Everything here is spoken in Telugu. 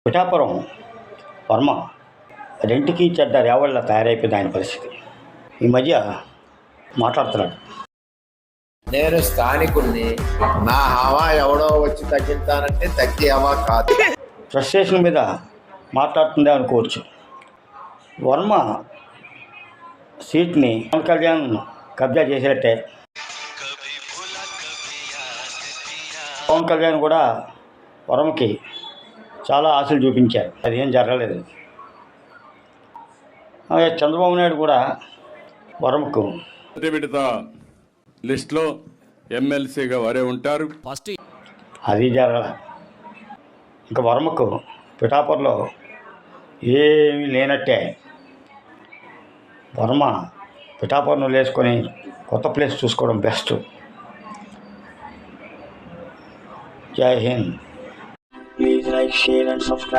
పిఠాపురం వర్మ రెంటికి చెడ్డ రేవళ్ళ తయారైపోయింది ఆయన పరిస్థితి. ఈ మధ్య మాట్లాడుతున్నాడు. నేను స్థానికుడిని, నా హవా ఎవడో వచ్చి తగ్గిస్తానంటే తగ్గి హవా కాదు. ఫ్రస్ట్రేషన్ మీద మాట్లాడుతుందే అనుకోవచ్చు. వర్మ సీట్ని పవన్ కళ్యాణ్ కబ్జా చేసినట్టే. పవన్ కళ్యాణ్ కూడా వర్మకి చాలా ఆశలు చూపించారు, అది ఏం జరగలేదు. అలాగే చంద్రబాబు నాయుడు కూడా వర్మకు విడత లిస్టులో ఎమ్మెల్సీగా వారే ఉంటారు, అది జరగల. ఇంకా వర్మకు పిఠాపురంలో ఏమీ లేనట్టే. వర్మ పిఠాపురం వేసుకొని కొత్త ప్లేస్ చూసుకోవడం బెస్ట్. జై Hind. Please like, share and subscribe.